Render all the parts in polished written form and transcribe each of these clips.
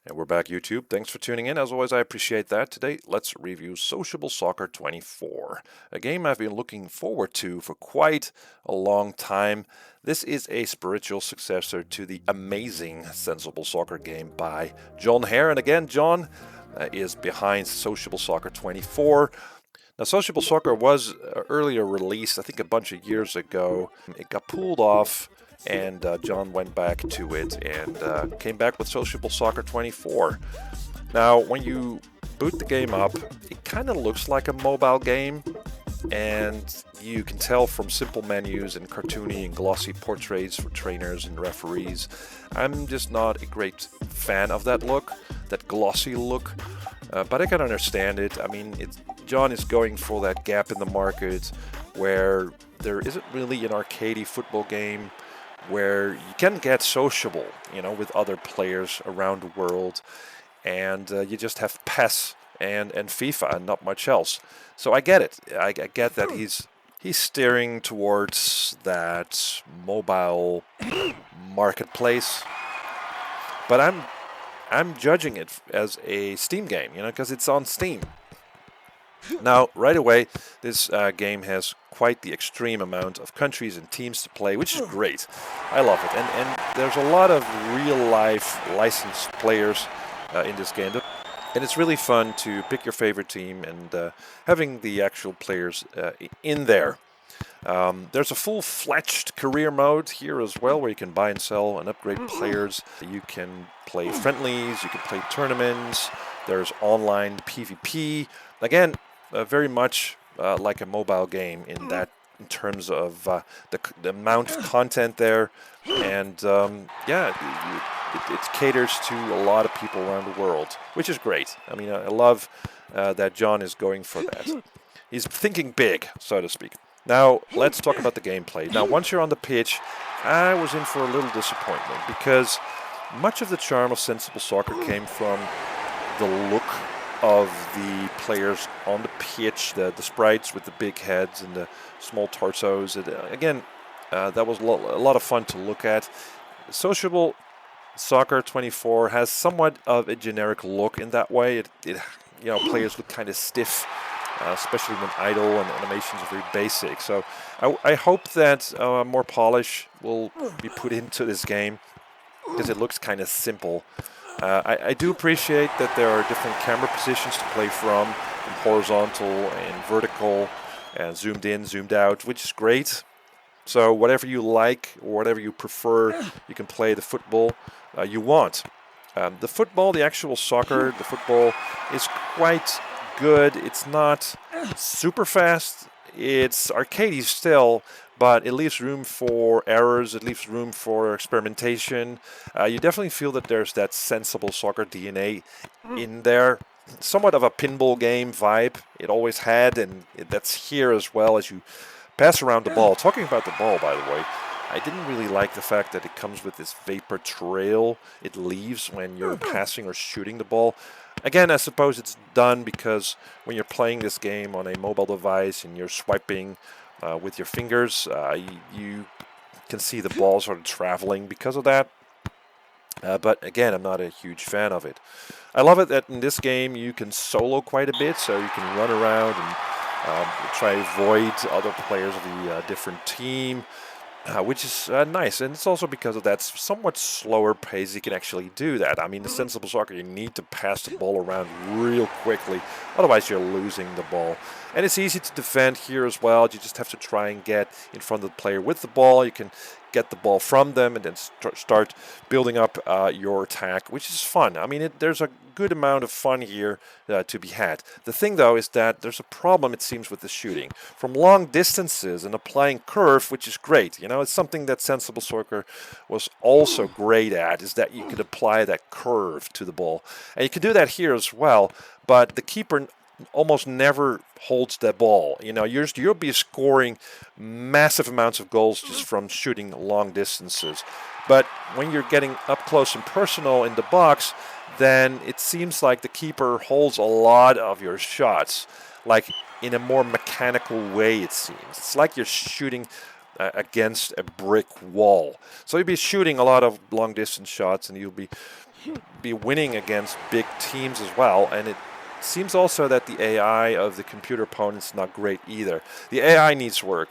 And we're back, YouTube. Thanks for tuning in. As always, I appreciate that. Today, let's review Sociable Soccer 24, a game I've been looking forward to for quite a long time. This is a spiritual successor to the amazing Sensible Soccer game by Jon Hare. And again, Jon is behind Sociable Soccer 24. Now, Sociable Soccer was earlier released, I think a bunch of years ago. It got pulled off, and Jon went back to it and came back with Sociable Soccer 24. Now, when you boot the game up, it kind of looks like a mobile game, and you can tell from simple menus and cartoony and glossy portraits for trainers and referees. I'm just not a great fan of that look, that glossy look, but I can understand it. I mean, Jon is going for that gap in the market where there isn't really an arcadey football game where you can get sociable, with other players around the world, and you just have PES and FIFA and not much else. So I get it. I get that he's steering towards that mobile marketplace, but I'm judging it as a Steam game, because it's on Steam. Now, right away, this game has quite the extreme amount of countries and teams to play, which is great. I love it. And there's a lot of real-life licensed players in this game. And it's really fun to pick your favorite team and having the actual players in there. There's a full-fledged career mode here as well, where you can buy and sell and upgrade players. You can play friendlies, you can play tournaments. There's online PvP. Again, very much like a mobile game in terms of the amount of content there, and it caters to a lot of people around the world, which is great. I mean, I love that Jon is going for that. He's thinking big, so to speak. Now, let's talk about the gameplay. Now, once you're on the pitch, I was in for a little disappointment because much of the charm of Sensible Soccer came from the look of the players on the pitch, the sprites with the big heads and the small torsos. That was a lot of fun to look at. Sociable Soccer 24 has somewhat of a generic look in that way. Players look kind of stiff, especially when idle and animations are very basic. So I hope that more polish will be put into this game because it looks kind of simple. I do appreciate that there are different camera positions to play from horizontal and vertical, and zoomed in, zoomed out, which is great. So whatever you like or whatever you prefer, you can play the football you want. The actual soccer, the football is quite good. It's not super fast. It's arcadey still, but it leaves room for errors. It leaves room for experimentation. You definitely feel that there's that Sensible Soccer DNA in there. Somewhat of a pinball game vibe it always had, and that's here as well as you pass around the ball. Talking about the ball, by the way, I didn't really like the fact that it comes with this vapor trail it leaves when you're passing or shooting the ball. Again, I suppose it's done because when you're playing this game on a mobile device and you're swiping with your fingers, you can see the ball sort of traveling because of that. But again, I'm not a huge fan of it. I love it that in this game you can solo quite a bit, so you can run around and try to avoid other players of the different team, which is nice. And it's also because of that somewhat slower pace you can actually do that. I mean, the Sensible Soccer, you need to pass the ball around real quickly, otherwise you're losing the ball. And it's easy to defend here as well. You just have to try and get in front of the player with the ball. You can get the ball from them and then start building up your attack, which is fun. I mean, there's a good amount of fun here to be had. The thing, though, is that there's a problem, it seems, with the shooting. From long distances and applying curve, which is great. It's something that Sensible Soccer was also great at, is that you could apply that curve to the ball. And you can do that here as well, but the keeper almost never holds that ball. You'll be scoring massive amounts of goals just from shooting long distances. But when you're getting up close and personal in the box, then it seems like the keeper holds a lot of your shots, like in a more mechanical way, it seems. It's like you're shooting against a brick wall. So you'll be shooting a lot of long distance shots, and you'll be be winning against big teams as well. And it seems also that the AI of the computer opponent's not great either. The AI needs work.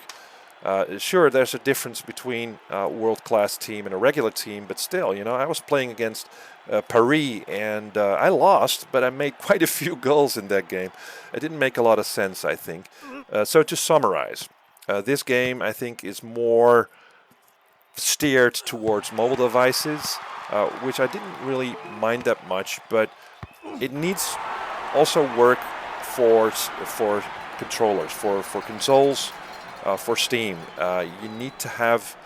Sure, there's a difference between a world-class team and a regular team, but still, you know, I was playing against Paris, and I lost, but I made quite a few goals in that game. It didn't make a lot of sense, I think. So to summarize, this game, I think, is more steered towards mobile devices, which I didn't really mind that much, but it needs also work for controllers, for consoles, for Steam. You need to have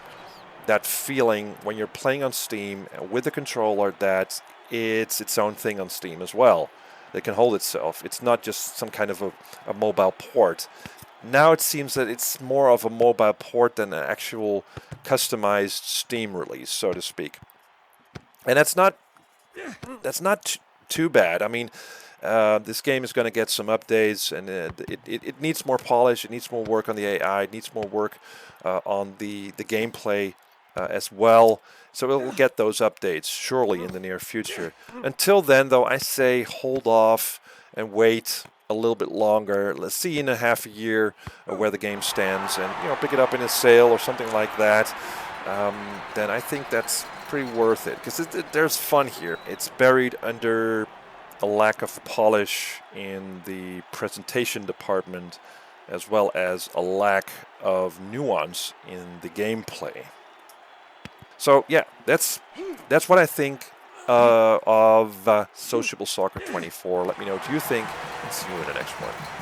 that feeling when you're playing on Steam with a controller that it's its own thing on Steam as well. That can hold itself. It's not just some kind of a mobile port. Now it seems that it's more of a mobile port than an actual customized Steam release, so to speak. And that's not too bad. I mean, this game is going to get some updates, and it needs more polish. It needs more work on the AI. It needs more work on the gameplay as well. So it will get those updates surely in the near future. Until then, though, I say hold off and wait a little bit longer. Let's see in a half a year where the game stands, and pick it up in a sale or something like that. Then I think that's pretty worth it, because there's fun here. It's buried under a lack of polish in the presentation department, as well as a lack of nuance in the gameplay. So yeah, that's what I think of Sociable Soccer 24. Let me know what you think, and see you in the next one.